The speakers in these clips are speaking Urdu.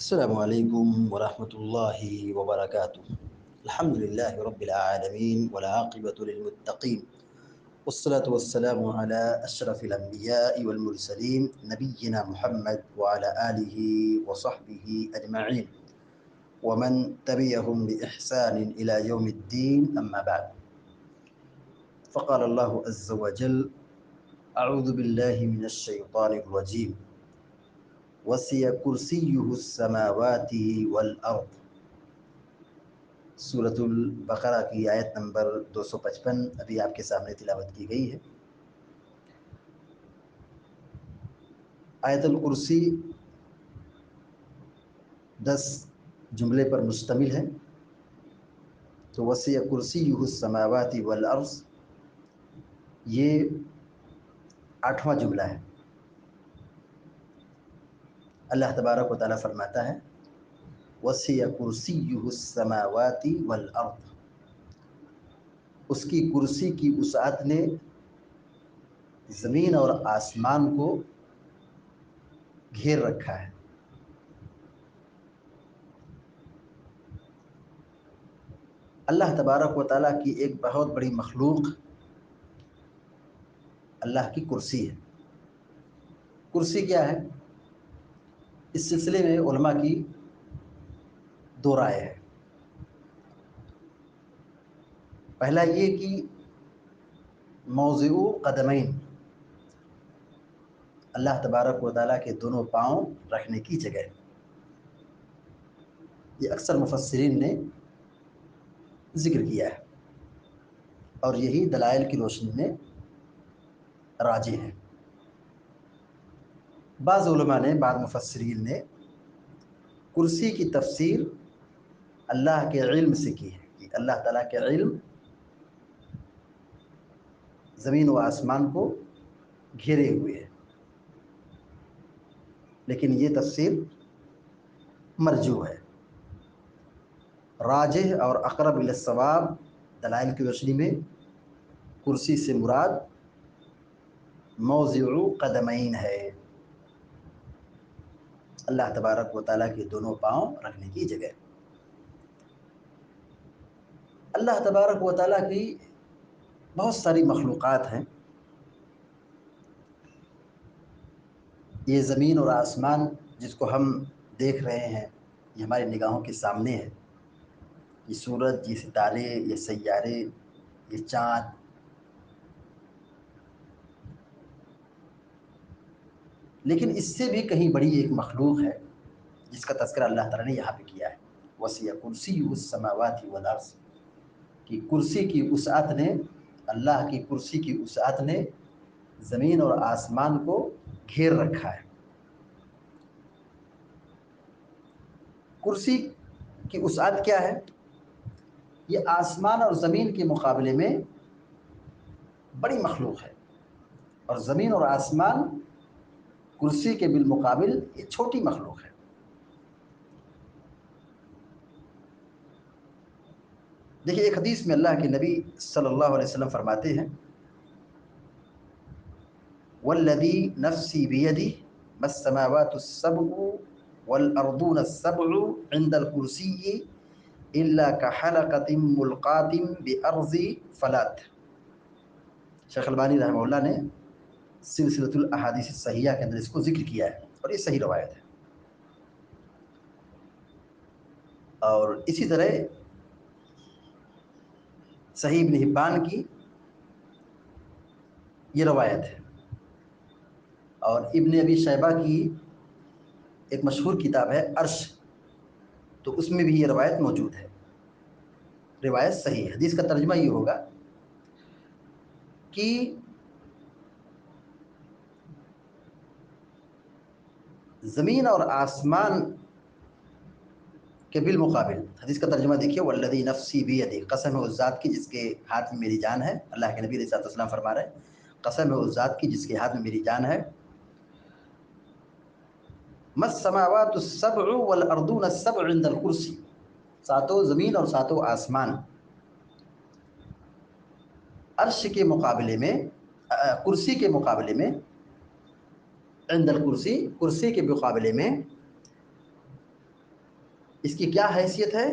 السلام عليكم ورحمة الله وبركاته. الحمد لله رب العالمين والعاقبة للمتقين، والصلاة والسلام على أشرف الأنبياء والمرسلين نبينا محمد وعلى آله وصحبه أجمعين ومن تبعهم بإحسان إلى يوم الدين. أما بعد، فقال الله عز وجل: أعوذ بالله من الشيطان الرجيم. وسع کرسیہ السماوات والارض. سورۃ البقرہ کی آیت نمبر 255 ابھی آپ کے سامنے تلاوت کی گئی ہے۔ آیت الکرسی 10 جملے پر مشتمل ہے، تو وسع کرسیہ السماوات والارض یہ 8واں جملہ ہے۔ اللہ تبارک و تعالیٰ فرماتا ہے: وسع کرسیہ السماوات والارض، اس کی کرسی کی وسعت نے زمین اور آسمان کو گھیر رکھا ہے۔ اللہ تبارک و تعالیٰ کی ایک بہت بڑی مخلوق اللہ کی کرسی ہے۔ کرسی کیا ہے؟ اس سلسلے میں علماء کی دو رائے ہے۔ پہلا یہ کہ موضع قدمین، اللہ تبارک و تعالیٰ کے دونوں پاؤں رکھنے کی جگہ، یہ اکثر مفسرین نے ذکر کیا ہے اور یہی دلائل کی روشنی میں راجح ہے۔ بعض علماء نے، بعض مفسرین نے کرسی کی تفسیر اللہ کے علم سے کی ہے کہ اللہ تعالیٰ کے علم زمین و آسمان کو گھیرے ہوئے ہے، لیکن یہ تفسیر مرجوح ہے۔ راجح اور اقرب الی الصواب دلائل کی روشنی میں کرسی سے مراد موضع قدمین ہے، اللہ تبارک و تعالیٰ کے دونوں پاؤں رکھنے کی جگہ۔ اللہ تبارک و تعالیٰ کی بہت ساری مخلوقات ہیں۔ یہ زمین اور آسمان جس کو ہم دیکھ رہے ہیں، یہ ہماری نگاہوں کے سامنے ہے۔ یہ سورج، یہ ستارے، یہ سیارے، یہ چاند، لیکن اس سے بھی کہیں بڑی ایک مخلوق ہے جس کا تذکرہ اللہ تعالیٰ نے یہاں پہ کیا ہے۔ وسع کرسیہ السماوات والارض، کہ کرسی کی وسعت نے، اللہ کی کرسی کی وسعت نے زمین اور آسمان کو گھیر رکھا ہے۔ کرسی کی وسعت کیا ہے؟ یہ آسمان اور زمین کے مقابلے میں بڑی مخلوق ہے، اور زمین اور آسمان کرسی کے بالمقابل یہ چھوٹی مخلوق ہے۔ دیکھیے، ایک حدیث میں اللہ کے نبی صلی اللہ علیہ وسلم فرماتے ہیں: والذی نفسی بیدہ ما السماوات السبع والارضون السبع عند الکرسی الا کحلقۃ ملقاۃ بارض فلات۔ شیخ البانی رحمہ اللہ نے سلسلۃ الاحادیث الصحیحہ کے اندر اس کو ذکر کیا ہے، اور یہ صحیح روایت ہے۔ اور اسی طرح صحیح ابن حبان کی یہ روایت ہے، اور ابن ابی شیبہ کی ایک مشہور کتاب ہے عرش، تو اس میں بھی یہ روایت موجود ہے۔ روایت صحیح ہے۔ حدیث کا ترجمہ یہ ہوگا کہ زمین اور آسمان کے بالمقابل، حدیث کا ترجمہ دیکھیے: والذی نفسی بیدہ، قسم ہے اس ذات کی جس کے ہاتھ میں میری جان ہے۔ اللہ کے نبی علیہ الصلوۃ والسلام فرما رہے ہیں: قسم ہے اس ذات کی جس کے ہاتھ میں میری جان ہے، ما السماوات السبع والارضون السبع عند الکرسی، ساتوں زمین اور ساتوں آسمان عرش کے مقابلے میں، کرسی کے مقابلے میں، عند الکرسی، کرسی کے مقابلے میں اس کی کیا حیثیت ہے؟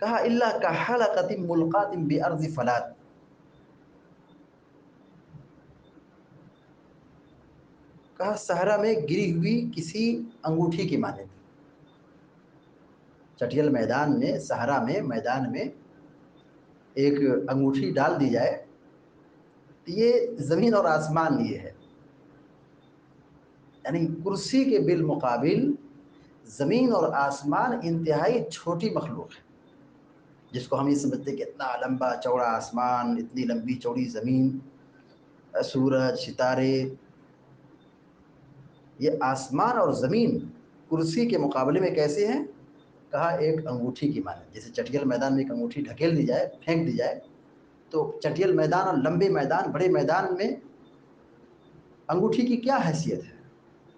کہا اللہ کا حلقۃ ملقات بارض فلات، کہا صحرا میں گری ہوئی کسی انگوٹھی کی مانند۔ چٹیل میدان میں، صحرا میں، میدان میں ایک انگوٹھی ڈال دی جائے تو یہ زمین اور آسمان یہ ہے، یعنی کرسی کے بالمقابل زمین اور آسمان انتہائی چھوٹی مخلوق ہے، جس کو ہم یہ سمجھتے ہیں کہ اتنا لمبا چوڑا آسمان، اتنی لمبی چوڑی زمین، سورج، ستارے، یہ آسمان اور زمین کرسی کے مقابلے میں کیسے ہیں؟ کہا ایک انگوٹھی کی مانند۔ جیسے چٹیل میدان میں ایک انگوٹھی ڈھکیل دی جائے، پھینک دی جائے، تو چٹیل میدان اور لمبے میدان، بڑے میدان میں انگوٹھی کی کیا حیثیت ہے،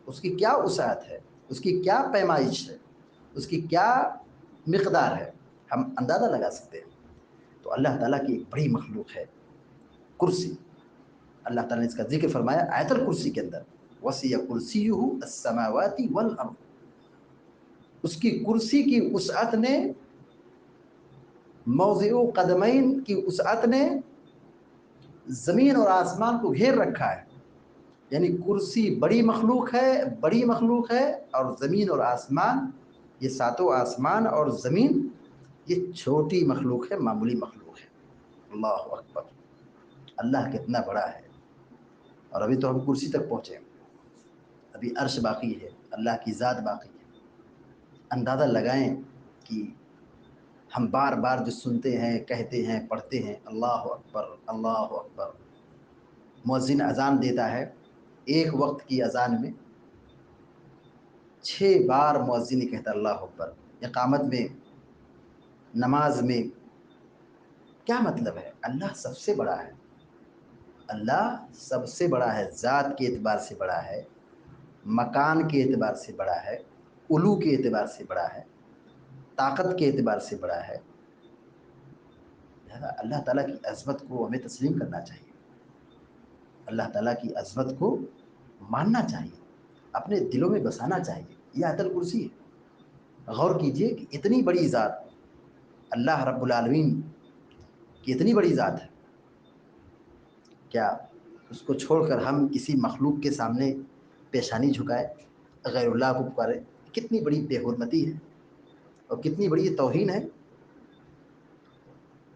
اس کی کیا وسعت ہے، اس کی کیا پیمائش ہے، اس کی کیا مقدار ہے، ہم اندازہ لگا سکتے ہیں۔ تو اللہ تعالیٰ کی ایک بڑی مخلوق ہے کرسی۔ اللہ تعالیٰ نے اس کا ذکر فرمایا آیت الکرسی کے اندر، وسیع کرسیہ السماوات والارض۔ اس کی کرسی کی وسعت نے، موضع قدمین کی وسعت نے زمین اور آسمان کو گھیر رکھا ہے، یعنی کرسی بڑی مخلوق ہے، بڑی مخلوق ہے، اور زمین اور آسمان، یہ ساتوں آسمان اور زمین یہ چھوٹی مخلوق ہے، معمولی مخلوق ہے۔ اللہ اکبر، اللہ کتنا بڑا ہے۔ اور ابھی تو ہم کرسی تک پہنچے، ابھی عرش باقی ہے، اللہ کی ذات باقی ہے۔ اندازہ لگائیں کہ ہم بار بار جو سنتے ہیں، کہتے ہیں، پڑھتے ہیں، اللہ اکبر، اللہ اکبر۔ مؤذن اذان دیتا ہے، ایک وقت کی اذان میں 6 بار مؤذن کہتا اللہ اکبر۔ اقامت میں، نماز میں، کیا مطلب ہے؟ اللہ سب سے بڑا ہے، اللہ سب سے بڑا ہے، ذات کے اعتبار سے بڑا ہے، مکان کے اعتبار سے بڑا ہے، علو کے اعتبار سے بڑا ہے، طاقت کے اعتبار سے بڑا ہے۔ لہذا اللہ تعالیٰ کی عظمت کو ہمیں تسلیم کرنا چاہیے، اللہ تعالیٰ کی عظمت کو ماننا چاہیے، اپنے دلوں میں بسانا چاہیے۔ یہ آیت الکرسی ہے۔ غور کیجئے کہ اتنی بڑی ذات، اللہ رب العالمین کی اتنی بڑی ذات ہے، کیا اس کو چھوڑ کر ہم کسی مخلوق کے سامنے پیشانی جھکائے، غیر اللہ کو پکارے؟ کتنی بڑی بے حرمتی ہے اور کتنی بڑی توہین ہے۔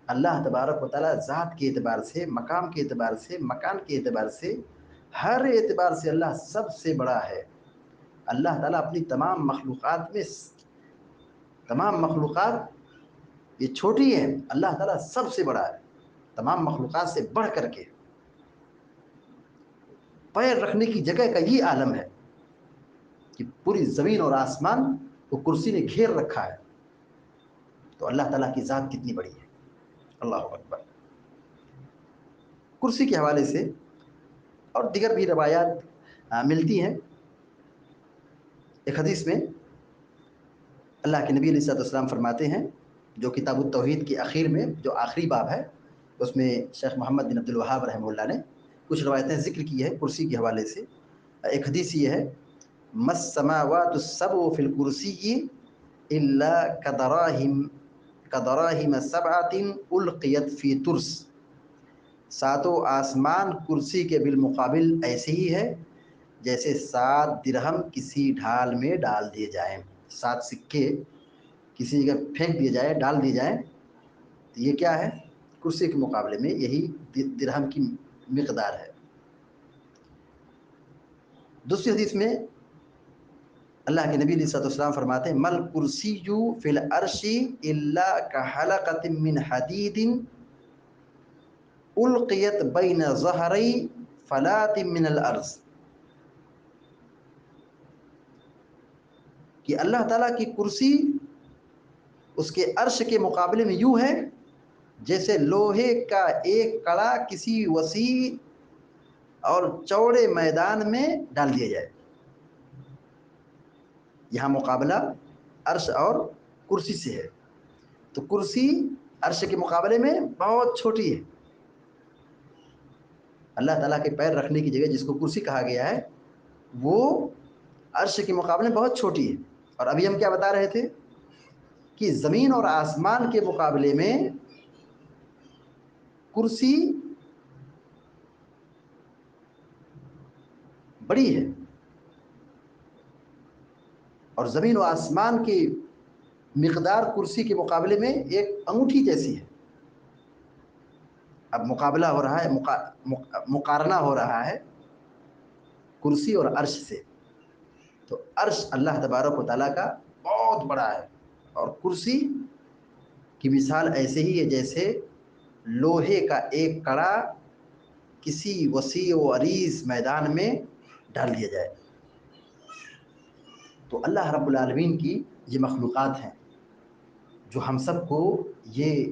اللہ تبارک و تعالیٰ ذات کے اعتبار سے، مقام کے اعتبار سے، مکان کے اعتبار سے، ہر اعتبار سے اللہ سب سے بڑا ہے۔ اللہ تعالیٰ اپنی تمام مخلوقات میں، تمام مخلوقات یہ چھوٹی ہے، اللہ تعالیٰ سب سے بڑا ہے، تمام مخلوقات سے بڑھ کر کے۔ پیر رکھنے کی جگہ کا یہ عالم ہے کہ پوری زمین اور آسمان کو کرسی نے گھیر رکھا ہے، تو اللہ تعالیٰ کی ذات کتنی بڑی ہے۔ اللہ اکبر۔ کرسی کے حوالے سے اور دیگر بھی روایات ملتی ہیں۔ ایک حدیث میں اللہ کے نبی علیہ الصلوۃ والسلام فرماتے ہیں، جو کتاب التوحید کی اخیر میں جو آخری باب ہے، اس میں شیخ محمد بن عبد الوہاب رحمہ اللہ نے کچھ روایتیں ذکر کی ہے کرسی کے حوالے سے۔ ایک حدیث یہ ہے، مَا السَّمَاوَاتُ السَّبْعُ فِي الْكُرْسِيِّ إِلَّا كَدَرَاهِمَ سَبْعَةٍ أُلْقِيَتْ فِي تُرْسٍ۔ ساتوں آسمان کرسی کے بالمقابل ایسے ہی ہے جیسے 7 درہم کسی ڈھال میں ڈال دیے جائیں، 7 سکے کسی جگہ پھینک دیے جائیں، ڈال دیے جائیں، تو یہ کیا ہے؟ کرسی کے مقابلے میں یہی درہم کی مقدار ہے۔ دوسری حدیث میں اللہ کے نبی علیہ الصلوۃ والسلام فرماتے ہیں، مَا الْكُرْسِيُّ فِي الْعَرْشِ إِلَّا كَحَلَقَةٍ مِّنْ حَدِيدٍ أُلْقِيَتْ بَيْنَ ظَهْرَيْ فَلَاتٍ مِّنَ الْأَرْضِ۔ کہ اللہ تعالیٰ کی کرسی اس کے عرش کے مقابلے میں یوں ہے جیسے لوہے کا ایک کڑا کسی وسیع اور چوڑے میدان میں ڈال دیا جائے۔ یہاں مقابلہ عرش اور کرسی سے ہے، تو کرسی عرش کے مقابلے میں بہت چھوٹی ہے۔ اللہ تعالیٰ کے پیر رکھنے کی جگہ جس کو کرسی کہا گیا ہے، وہ عرش کے مقابلے میں بہت چھوٹی ہے۔ اور ابھی ہم کیا بتا رہے تھے کہ زمین اور آسمان کے مقابلے میں کرسی بڑی ہے اور زمین و آسمان کی مقدار کرسی کے مقابلے میں ایک انگوٹھی جیسی ہے. اب مقابلہ ہو رہا ہے، مقارنہ ہو رہا ہے کرسی اور عرش سے. تو عرش اللہ تبارک و تعالیٰ کا بہت بڑا ہے اور کرسی کی مثال ایسے ہی ہے جیسے لوہے کا ایک کڑا کسی وسیع و عریض میدان میں ڈال دیا جائے. تو اللہ رب العالمین کی یہ مخلوقات ہیں جو ہم سب کو یہ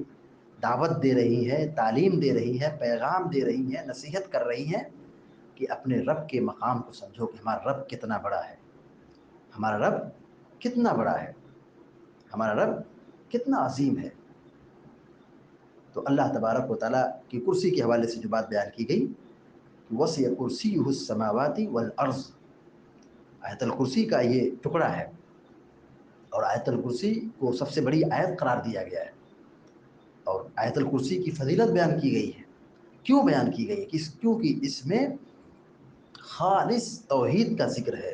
دعوت دے رہی ہے، تعلیم دے رہی ہے، پیغام دے رہی ہے، نصیحت کر رہی ہیں کہ اپنے رب کے مقام کو سمجھو کہ ہمارا رب کتنا بڑا ہے، ہمارا رب کتنا بڑا ہے، ہمارا رب کتنا عظیم ہے. تو اللہ تبارک و تعالیٰ کی کرسی کے حوالے سے جو بات بیان کی گئی، وسع کرسیہ السماوات والارض، آیت الکرسی کا یہ ٹکڑا ہے اور آیت الکرسی کو سب سے بڑی آیت قرار دیا گیا ہے. اور آیت الکرسی کی فضیلت بیان کی گئی ہے. کیوں بیان کی گئی ہے؟ کیونکہ اس میں خالص توحید کا ذکر ہے،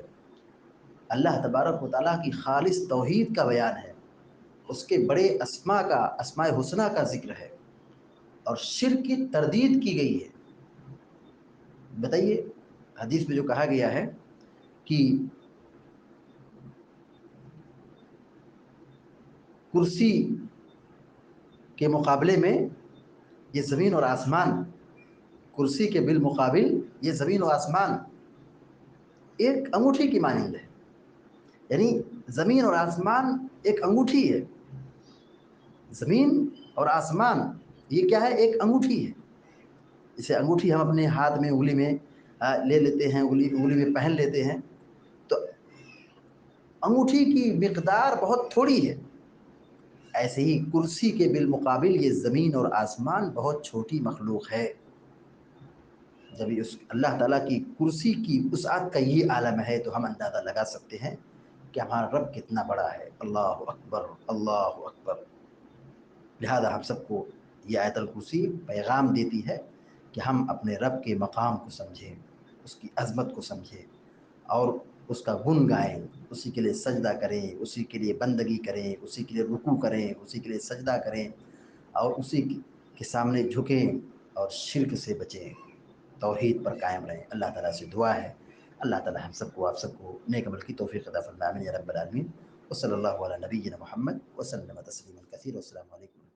اللہ تبارک و تعالیٰ کی خالص توحید کا بیان ہے، اس کے بڑے اسماء کا، اسماء حسنہ کا ذکر ہے اور شرک کی تردید کی گئی ہے. بتائیے حدیث میں جو کہا گیا ہے کہ کرسی کے مقابلے میں یہ زمین اور آسمان، کرسی کے بالمقابل یہ زمین و آسمان ایک انگوٹھی کی مانند ہے. یعنی زمین اور آسمان ایک انگوٹھی ہے. زمین اور آسمان یہ کیا ہے؟ ایک انگوٹھی ہے. جسے انگوٹھی ہم اپنے ہاتھ میں، انگلی میں لے لیتے ہیں، انگلی میں پہن لیتے ہیں، تو انگوٹھی کی مقدار بہت تھوڑی ہے. ایسے ہی کرسی کے بالمقابل یہ زمین اور آسمان بہت چھوٹی مخلوق ہے. جب اس اللہ تعالیٰ کی کرسی کی وسعت کا یہ عالم ہے تو ہم اندازہ لگا سکتے ہیں کہ ہمارا رب کتنا بڑا ہے. اللہ اکبر، اللہ اکبر. لہذا ہم سب کو یہ آیت الکرسی پیغام دیتی ہے کہ ہم اپنے رب کے مقام کو سمجھیں، اس کی عظمت کو سمجھیں اور اس کا گن گائیں، اسی کے لیے سجدہ کریں، اسی کے لیے بندگی کریں، اسی کے لیے رکوع کریں، اسی کے لیے سجدہ کریں اور اسی کے سامنے جھکیں اور شرک سے بچیں، توحید پر قائم رہیں. اللہ تعالیٰ سے دعا ہے اللہ تعالیٰ ہم سب کو، آپ سب کو نیک عمل کی توفیق عطا فرمائے. آمین یا رب العالمین. وصلی اللہ علی نبینا محمد وسلم تسلیما کثیرا. والسلام علیکم.